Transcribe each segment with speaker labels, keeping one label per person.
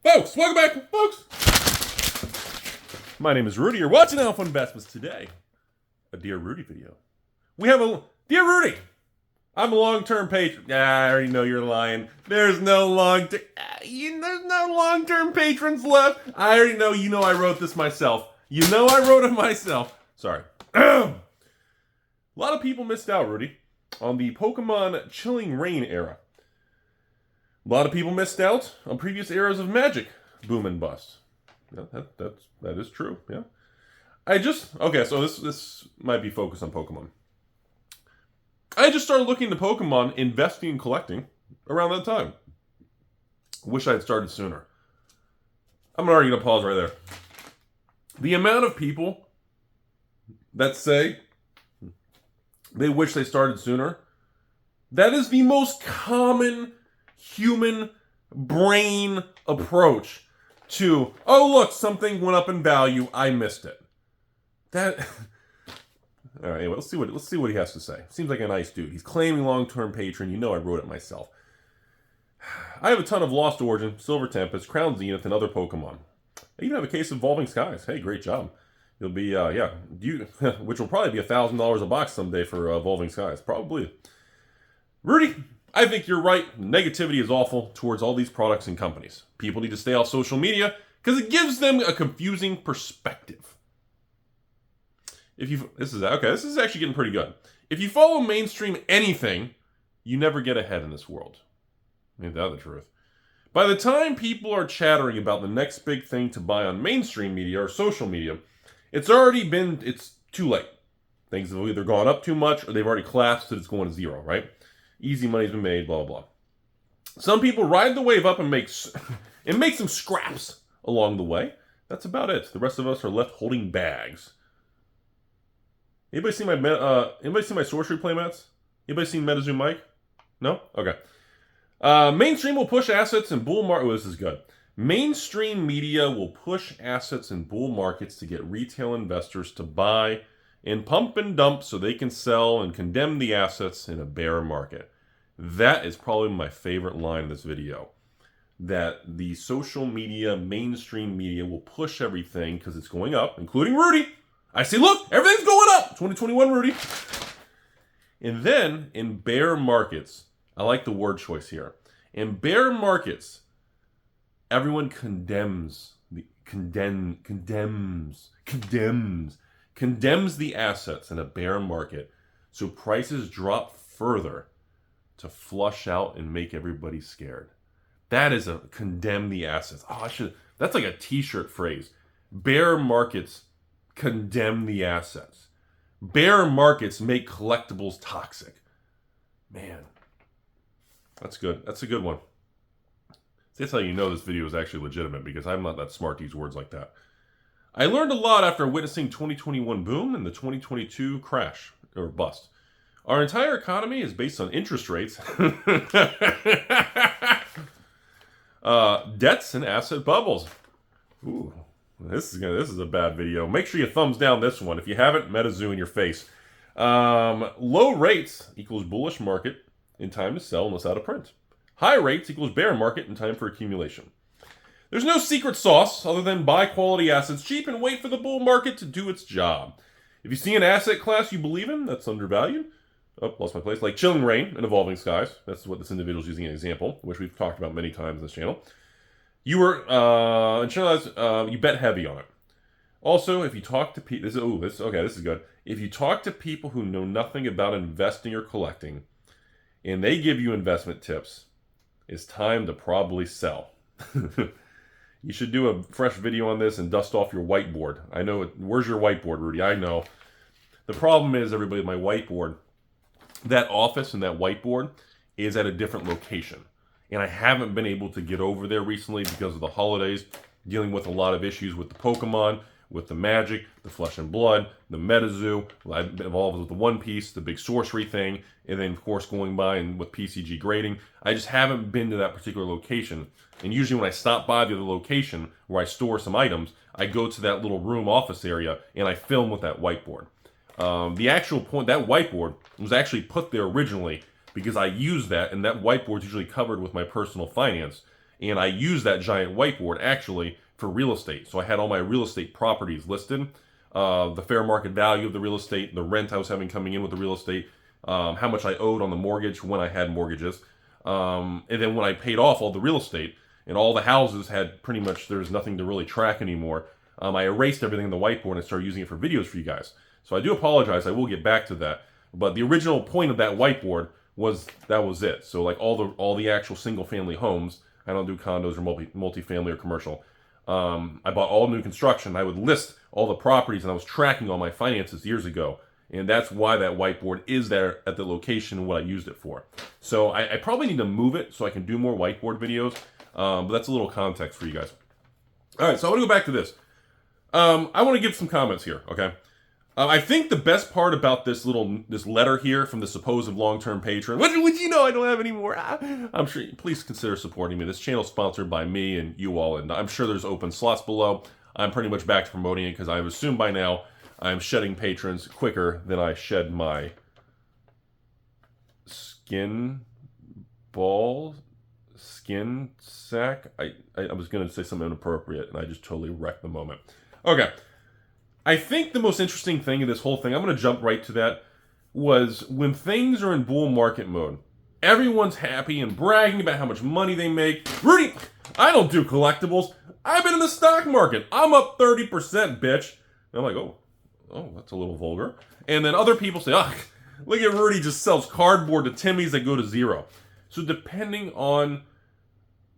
Speaker 1: Folks, welcome back, folks. My name is Rudy. You're watching Alpha Investments today. A Dear Rudy video. We have a Dear Rudy. I'm a long-term patron. I already know you're lying. There's no long-term patrons left. I already know. You know I wrote this myself. You know I wrote it myself. Sorry. A lot of people missed out, Rudy, on the Pokemon Chilling Reign era. A lot of people missed out on previous eras of Magic boom and bust. Yeah, that is true. Yeah. So this might be focused on Pokemon. I just started looking into Pokemon, investing and collecting around that time. Wish I had started sooner. I'm already going to pause right there. The amount of people that say they wish they started sooner, that is the most common human brain approach to, oh look, something went up in value, I missed it. All right, anyway, let's see what he has to say. Seems like a nice dude. He's claiming long-term patron. You know I wrote it myself. I have a ton of Lost Origin, Silver Tempest, Crown Zenith, and other Pokemon. I even have a case of Evolving Skies. Hey, great job. You'll be, which will probably be $1,000 a box someday for Evolving Skies. Probably. Rudy, I think you're right. Negativity is awful towards all these products and companies. People need to stay off social media because it gives them a confusing perspective. This is actually getting pretty good. If you follow mainstream anything, you never get ahead in this world. Ain't that the truth? By the time people are chattering about the next big thing to buy on mainstream media or social media, it's too late. Things have either gone up too much or they've already collapsed and it's going to zero, right? Easy money's been made, blah, blah, blah. Some people ride the wave up and make some scraps along the way. That's about it. The rest of us are left holding bags. Anybody see my sorcery playmats? Anybody seen MetaZoom Mike? No? Okay. Mainstream will push assets in bull market. Oh, this is good. Mainstream media will push assets in bull markets to get retail investors to buy and pump and dump so they can sell and condemn the assets in a bear market. That is probably my favorite line in this video. That the social media, mainstream media will push everything because it's going up, including Rudy. I see, look, everything's going up. 2021 Rudy. And then in bear markets, I like the word choice here. In bear markets, everyone condemns the assets in a bear market, so prices drop further to flush out and make everybody scared. That is a condemn the assets. That's like a t-shirt phrase. Bear markets condemn the assets. Bear markets make collectibles toxic. Man, that's good. That's a good one. That's how you know this video is actually legitimate, because I'm not that smart to use words like that. I learned a lot after witnessing 2021 boom and the 2022 crash, or bust. Our entire economy is based on interest rates, debts, and asset bubbles. Ooh, this is a bad video. Make sure you thumbs down this one. If you haven't, MetaZoo in your face. Low rates equals bullish market in time to sell unless out of print. High rates equals bear market in time for accumulation. There's no secret sauce other than buy quality assets cheap and wait for the bull market to do its job. If you see an asset class you believe in that's undervalued, lost my place, like Chilling Reign and Evolving Skies, that's what this individual is using an example, which we've talked about many times on this channel, you bet heavy on it. Also, if you talk to people, this is good. If you talk to people who know nothing about investing or collecting, and they give you investment tips, it's time to probably sell. You should do a fresh video on this and dust off your whiteboard. I know where's your whiteboard, Rudy? I know. The problem is, everybody, my whiteboard, that office and that whiteboard is at a different location. And I haven't been able to get over there recently because of the holidays, dealing with a lot of issues with the Pokemon, with the Magic, the Flesh and Blood, the MetaZoo. I've been involved with the One Piece, the big sorcery thing, and then, of course, going by and with PCG grading. I just haven't been to that particular location. And usually when I stop by the other location where I store some items, I go to that little room office area and I film with that whiteboard. The actual point, that whiteboard was actually put there originally because I use that, and that whiteboard's usually covered with my personal finance. And I used that giant whiteboard actually for real estate. So I had all my real estate properties listed, the fair market value of the real estate, the rent I was having coming in with the real estate, how much I owed on the mortgage when I had mortgages. And then when I paid off all the real estate and all the houses had pretty much, there's nothing to really track anymore. I erased everything in the whiteboard and started using it for videos for you guys. So I do apologize. I will get back to that. But the original point of that whiteboard was it. So like all the actual single family homes, I don't do condos or multifamily or commercial. I bought all new construction. I would list all the properties and I was tracking all my finances years ago. And that's why that whiteboard is there at the location and what I used it for. So I probably need to move it so I can do more whiteboard videos. But that's a little context for you guys. All right, so I want to go back to this. I want to give some comments here, okay? I think the best part about this letter here from the supposed long-term patron, which you know I don't have anymore. I'm sure, please consider supporting me. This channel is sponsored by me and you all, and I'm sure there's open slots below. I'm pretty much back to promoting it because I assume by now I'm shedding patrons quicker than I shed my skin sack. I was going to say something inappropriate and I just totally wrecked the moment. Okay. I think the most interesting thing in this whole thing, I'm going to jump right to that, was when things are in bull market mode, everyone's happy and bragging about how much money they make. Rudy, I don't do collectibles. I've been in the stock market. I'm up 30%, bitch. And I'm like, oh, that's a little vulgar. And then other people say, look at Rudy just sells cardboard to Timmy's that go to zero. So depending on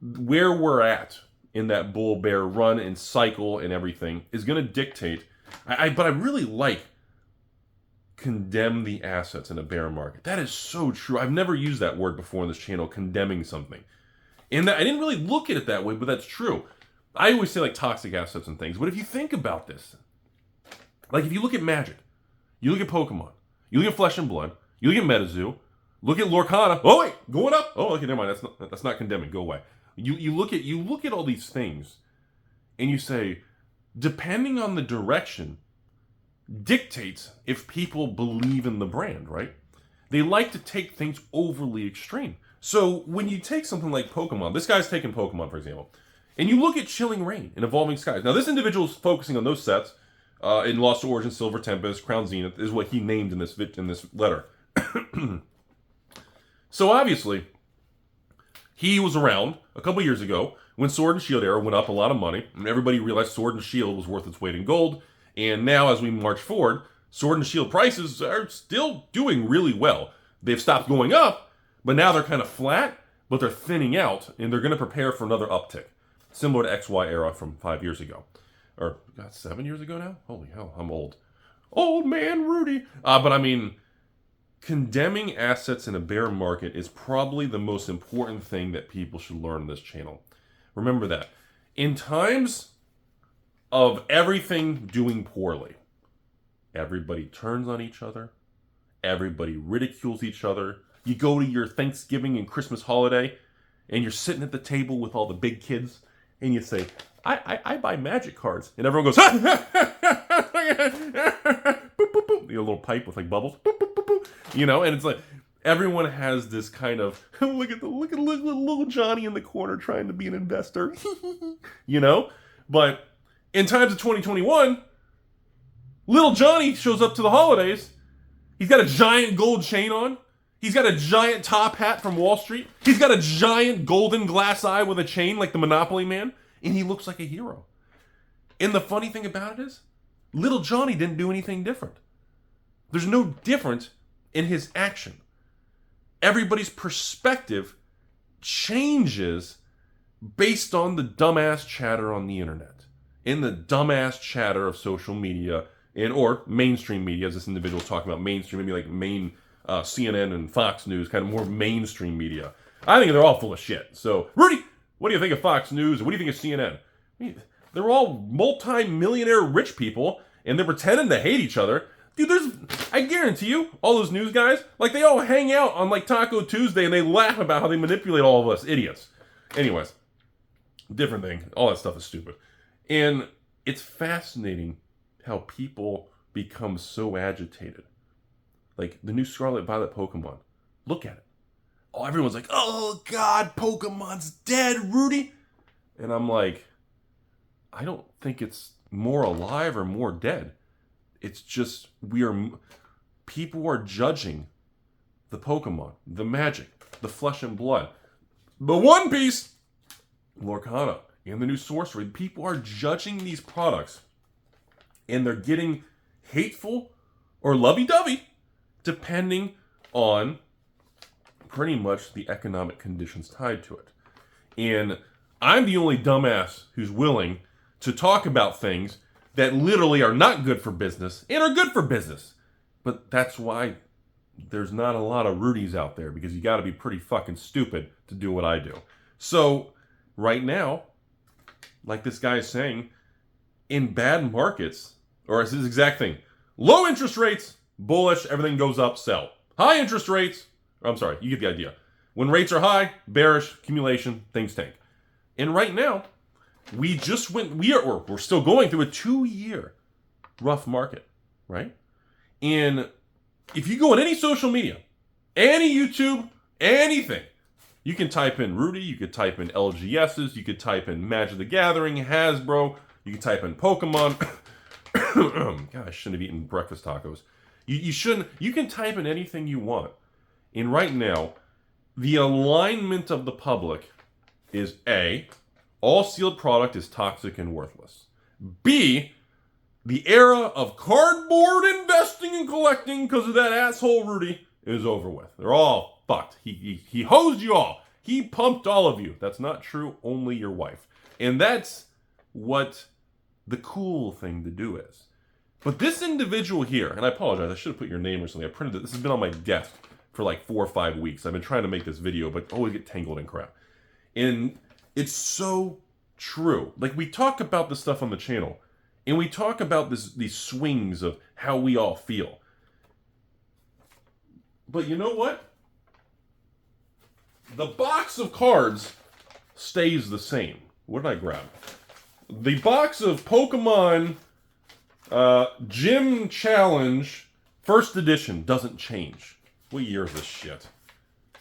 Speaker 1: where we're at in that bull bear run and cycle and everything is going to dictate. But I really like condemn the assets in a bear market. That is so true. I've never used that word before on this channel, condemning something. And I didn't really look at it that way, but that's true. I always say like toxic assets and things. But if you think about this, like if you look at Magic, you look at Pokemon, you look at Flesh and Blood, you look at MetaZoo, look at Lorcana. Oh wait, going up. Oh, okay, never mind. That's not condemning. Go away. You look at all these things, and you say, depending on the direction, dictates if people believe in the brand, right? They like to take things overly extreme. So when you take something like Pokemon, this guy's taking Pokemon, for example, and you look at Chilling Reign and Evolving Skies. Now, this individual is focusing on those sets in Lost Origin, Silver Tempest, Crown Zenith, is what he named in this letter. So obviously, he was around a couple years ago when Sword and Shield era went up a lot of money, and everybody realized Sword and Shield was worth its weight in gold. And now, as we march forward, Sword and Shield prices are still doing really well. They've stopped going up, but now they're kind of flat, but they're thinning out, and they're going to prepare for another uptick, similar to XY era from 5 years ago. Or, God, 7 years ago now? Holy hell, I'm old. Old man Rudy. But I mean, condemning assets in a bear market is probably the most important thing that people should learn on this channel. Remember that. In times of everything doing poorly, everybody turns on each other. Everybody ridicules each other. You go to your Thanksgiving and Christmas holiday, and you're sitting at the table with all the big kids, and you say, I buy Magic cards. And everyone goes, boop, boop, boop. You know, a little pipe with like bubbles. Boop, boop, boop, boop. You know, and it's like, everyone has this kind of, look at little Johnny in the corner trying to be an investor. You know? But in times of 2021, little Johnny shows up to the holidays. He's got a giant gold chain on. He's got a giant top hat from Wall Street. He's got a giant golden glass eye with a chain like the Monopoly Man. And he looks like a hero. And the funny thing about it is, little Johnny didn't do anything different. There's no difference in his action. Everybody's perspective changes based on the dumbass chatter on the internet, in the dumbass chatter of social media, or mainstream media, as this individual is talking about mainstream, maybe like CNN and Fox News, kind of more mainstream media. I think they're all full of shit. So, Rudy, what do you think of Fox News? Or what do you think of CNN? I mean, they're all multi-millionaire rich people, and they're pretending to hate each other. Dude, I guarantee you, all those news guys, like they all hang out on like Taco Tuesday and they laugh about how they manipulate all of us idiots. Anyways, different thing. All that stuff is stupid. And it's fascinating how people become so agitated. Like the new Scarlet Violet Pokemon. Look at it. oh, everyone's like, oh God, Pokemon's dead, Rudy. And I'm like, I don't think it's more alive or more dead. It's just people are judging the Pokemon, the magic, the flesh and blood, the One Piece, Lorcana, and the new sorcery. People are judging these products, and they're getting hateful or lovey-dovey depending on pretty much the economic conditions tied to it. And I'm the only dumbass who's willing to talk about things that literally are not good for business and are good for business. But that's why there's not a lot of Rudies out there, because you got to be pretty fucking stupid to do what I do. So right now, like this guy is saying, in bad markets, or it's his exact thing, low interest rates, bullish, everything goes up, sell. High interest rates, I'm sorry, you get the idea. When rates are high, bearish, accumulation, things tank. And right now, we're still going through a 2-year rough market, right? And if you go on any social media, any YouTube, anything, you can type in Rudy, you could type in LGSs, you could type in Magic the Gathering, Hasbro, you could type in Pokemon. God, I shouldn't have eaten breakfast tacos. You shouldn't. You can type in anything you want. And right now, the alignment of the public is A, all sealed product is toxic and worthless. B, the era of cardboard investing and collecting because of that asshole Rudy is over with. They're all fucked. He hosed you all. He pumped all of you. That's not true. Only your wife. And that's what the cool thing to do is. But this individual here, and I apologize, I should have put your name or something. I printed it. This has been on my desk for like 4 or 5 weeks. I've been trying to make this video, but always get tangled in crap. And it's so true. Like, we talk about this stuff on the channel, and we talk about these swings of how we all feel. But you know what? The box of cards stays the same. What did I grab? The box of Pokemon Gym Challenge First Edition doesn't change. What year is this shit?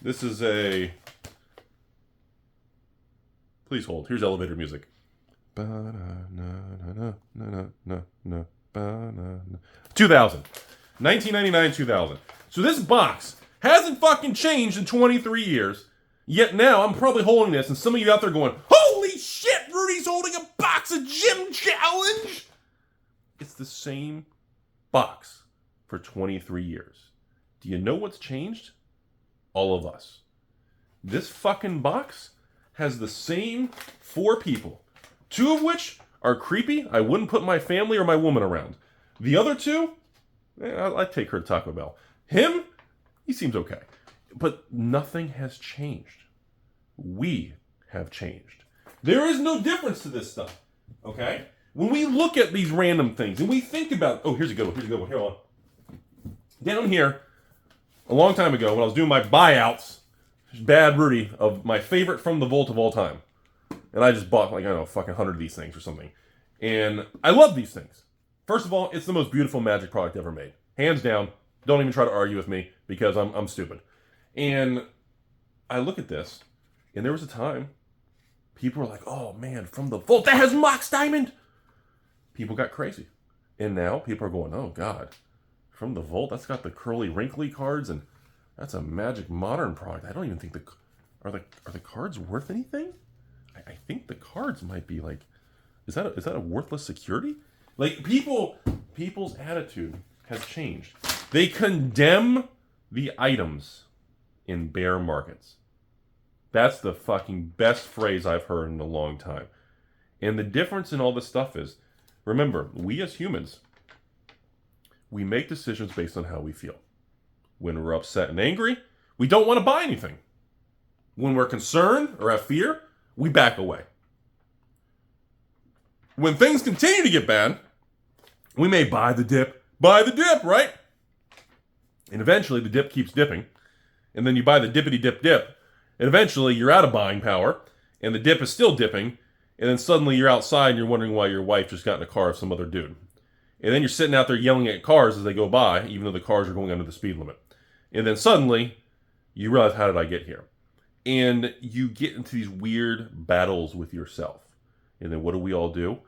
Speaker 1: This is a... Please hold. Here's elevator music. 2000. 1999, 2000. So this box hasn't fucking changed in 23 years. Yet now I'm probably holding this, and some of you out there going, holy shit, Rudy's holding a box of Gym Challenge! It's the same box for 23 years. Do you know what's changed? All of us. This fucking box has the same 4 people. 2 of which are creepy. I wouldn't put my family or my woman around. The other 2, I'd take her to Taco Bell. Him, he seems okay. But nothing has changed. We have changed. There is no difference to this stuff. Okay? When we look at these random things and we think about... Oh, here's a good one. Here's a good one. Here, hold on. Down here, a long time ago, when I was doing my buyouts, Bad Rudy, of my favorite from the vault of all time. And I just bought, like, I don't know, fucking 100 of these things or something. And I love these things. First of all, it's the most beautiful Magic product ever made. Hands down. Don't even try to argue with me, because I'm stupid. And I look at this, and there was a time people were like, oh man, from the vault, that has Mox Diamond! People got crazy. And now people are going, oh god, from the vault, that's got the curly, wrinkly cards, and that's a Magic Modern product. I don't even think are the cards worth anything? I think the cards might be like, is that a worthless security? Like, people's attitude has changed. They condemn the items in bear markets. That's the fucking best phrase I've heard in a long time. And the difference in all this stuff is, remember, we as humans, we make decisions based on how we feel. When we're upset and angry, we don't want to buy anything. When we're concerned or have fear, we back away. When things continue to get bad, we may buy the dip, right? And eventually the dip keeps dipping. And then you buy the dippity dip dip. And eventually you're out of buying power. And the dip is still dipping. And then suddenly you're outside and you're wondering why your wife just got in a car with some other dude. And then you're sitting out there yelling at cars as they go by, even though the cars are going under the speed limit. And then suddenly you realize, how did I get here? And you get into these weird battles with yourself. And then what do we all do?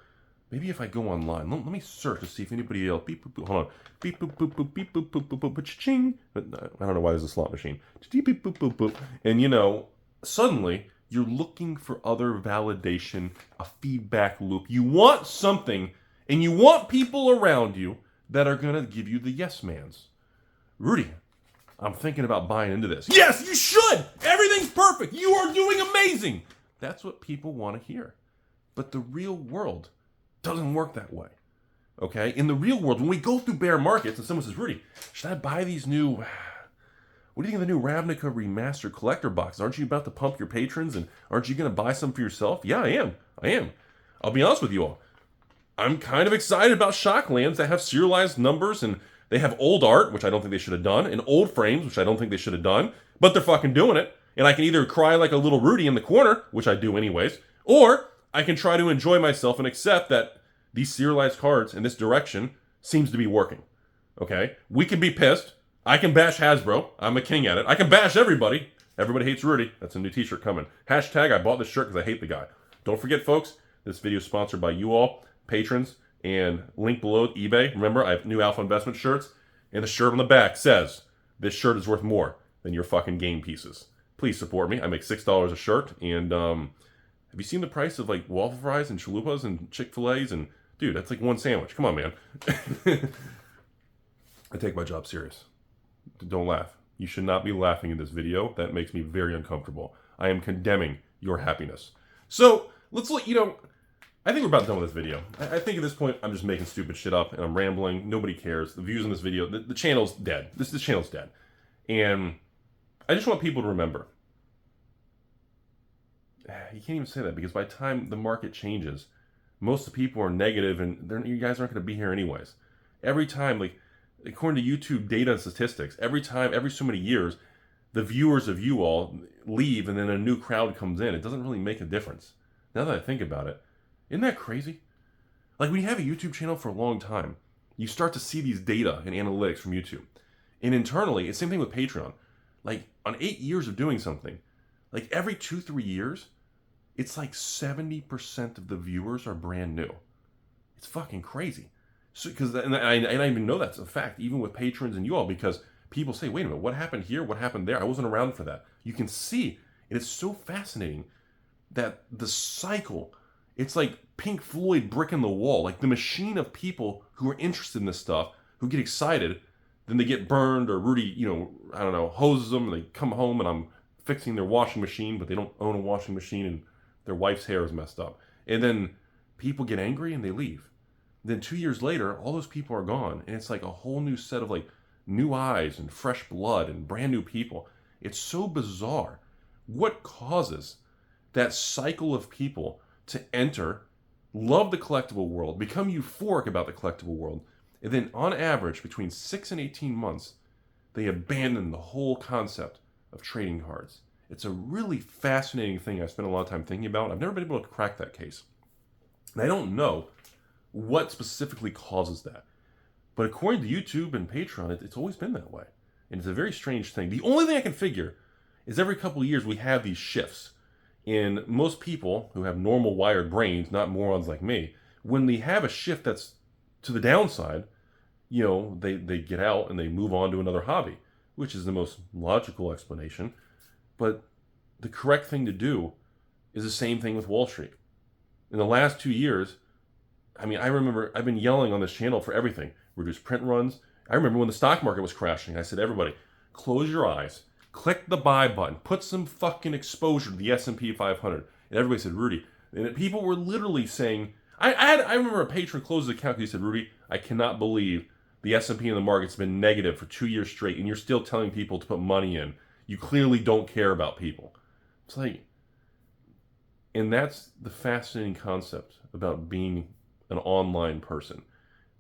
Speaker 1: Maybe if I go online, let me search to see if anybody else. Beep, boop, boop, hold on. Beep, boop, boop, boop, beep, boop, boop, boop, boop, ching. I don't know why there's a slot machine. Beep, boop, boop, boop, boop. And you know, suddenly you're looking for other validation, a feedback loop. You want something, and you want people around you that are gonna give you the yes mans. Rudy, I'm thinking about buying into this. Yes, you should. Everything's perfect. You are doing amazing. That's what people want to hear. But the real world doesn't work that way. Okay? In the real world, when we go through bear markets and someone says, Rudy, should I buy these new, what do you think of the new Ravnica Remastered collector box? Aren't you about to pump your patrons, and aren't you going to buy some for yourself? Yeah, I am. I'll be honest with you all. I'm kind of excited about Shocklands that have serialized numbers, and they have old art, which I don't think they should have done, and old frames, which I don't think they should have done, but they're fucking doing it. And I can either cry like a little Rudy in the corner, which I do anyways, or I can try to enjoy myself and accept that these serialized cards in this direction seems to be working. Okay? We can be pissed. I can bash Hasbro. I'm a king at it. I can bash everybody. Everybody hates Rudy. That's a new t-shirt coming. Hashtag I bought this shirt because I hate the guy. Don't forget, folks, this video is sponsored by you all, patrons, and link below, eBay. Remember, I have new Alpha Investment shirts, and the shirt on the back says, this shirt is worth more than your fucking game pieces. Please support me. I make $6 a shirt, and have you seen the price of like waffle fries and chalupas and Chick-fil-A's? And dude, that's like one sandwich. Come on, man. I take my job serious. Don't laugh. You should not be laughing in this video. That makes me very uncomfortable. I am condemning your happiness. So let's look, I think we're about done with this video. I think at this point, I'm just making stupid shit up and I'm rambling. Nobody cares. The views in this video, the channel's dead. This channel's dead. And I just want people to remember. You can't even say that, because by the time the market changes, most of the people are negative, and you guys aren't going to be here anyways. Every time, like, according to YouTube data and statistics, every so many years, the viewers of you all leave and then a new crowd comes in. It doesn't really make a difference. Now that I think about it, isn't that crazy? Like, when you have a YouTube channel for a long time, you start to see these data and analytics from YouTube. And internally, it's the same thing with Patreon. Like, on 8 years of doing something, like every 2-3 years, it's like 70% of the viewers are brand new. It's fucking crazy. So, and I even know that's a fact, even with patrons and you all, because people say, wait a minute, what happened here? What happened there? I wasn't around for that. You can see, and it's so fascinating that the cycle, it's like Pink Floyd brick in the wall, like the machine of people who are interested in this stuff, who get excited, then they get burned, or Rudy, I don't know, hoses them, and they come home and I'm fixing their washing machine, but they don't own a washing machine, and their wife's hair is messed up. And then people get angry and they leave. Then 2 years later, all those people are gone. And it's like a whole new set of like new eyes and fresh blood and brand new people. It's so bizarre. What causes that cycle of people to enter, love the collectible world, become euphoric about the collectible world, and then on average, between 6 and 18 months, they abandon the whole concept of trading cards? It's a really fascinating thing I've spent a lot of time thinking about. I've never been able to crack that case. And I don't know what specifically causes that. But according to YouTube and Patreon, it's always been that way. And it's a very strange thing. The only thing I can figure is every couple of years we have these shifts. And most people who have normal wired brains, not morons like me, when they have a shift that's to the downside, they get out and they move on to another hobby, which is the most logical explanation. But the correct thing to do is the same thing with Wall Street. In the last 2 years, I remember I've been yelling on this channel for everything. Reduce print runs. I remember when the stock market was crashing, I said, everybody, close your eyes, click the buy button, put some fucking exposure to the S&P 500. And everybody said, Rudy. And people were literally saying, I remember a patron closed his account because he said, Rudy, I cannot believe the S&P in the market's been negative for 2 years straight, and you're still telling people to put money in. You clearly don't care about people. It's like, and that's the fascinating concept about being an online person.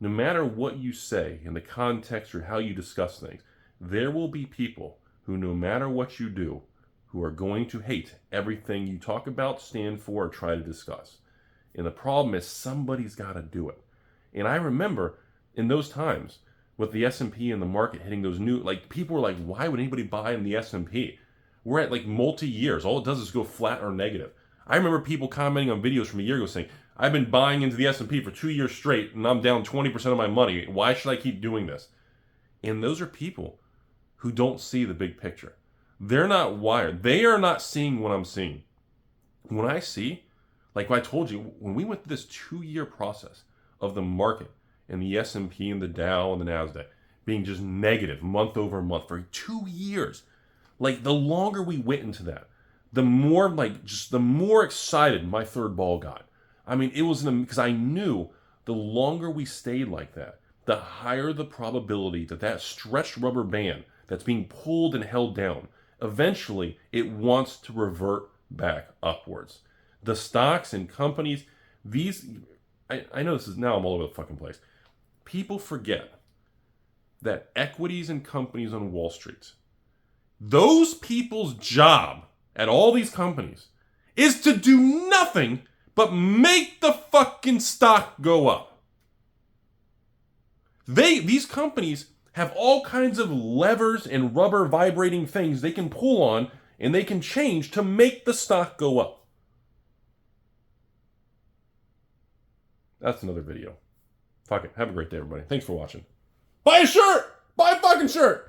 Speaker 1: No matter what you say in the context or how you discuss things, there will be people who, no matter what you do, who are going to hate everything you talk about, stand for, or try to discuss. And the problem is somebody's got to do it. And I remember in those times with the S&P and the market hitting those new, like, people were like, why would anybody buy in the S&P? We're at like multi-years. All it does is go flat or negative. I remember people commenting on videos from a year ago saying, I've been buying into the S&P for 2 years straight and I'm down 20% of my money. Why should I keep doing this? And those are people who don't see the big picture. They're not wired. They are not seeing what I'm seeing. When I see, like I told you, when we went through this 2-year process of the market and the S&P and the Dow and the NASDAQ being just negative month over month for 2 years, like the longer we went into that, the more the more excited my third ball got. I mean, it was because I knew the longer we stayed like that, the higher the probability that that stretched rubber band that's being pulled and held down, eventually it wants to revert back upwards. The stocks and companies, I know this is, now I'm all over the fucking place. People forget that equities and companies on Wall Street, those people's job at all these companies is to do nothing but make the fucking stock go up. These companies have all kinds of levers and rubber vibrating things they can pull on and they can change to make the stock go up. That's another video. Fuck it. Have a great day, everybody. Thanks for watching. Buy a shirt! Buy a fucking shirt!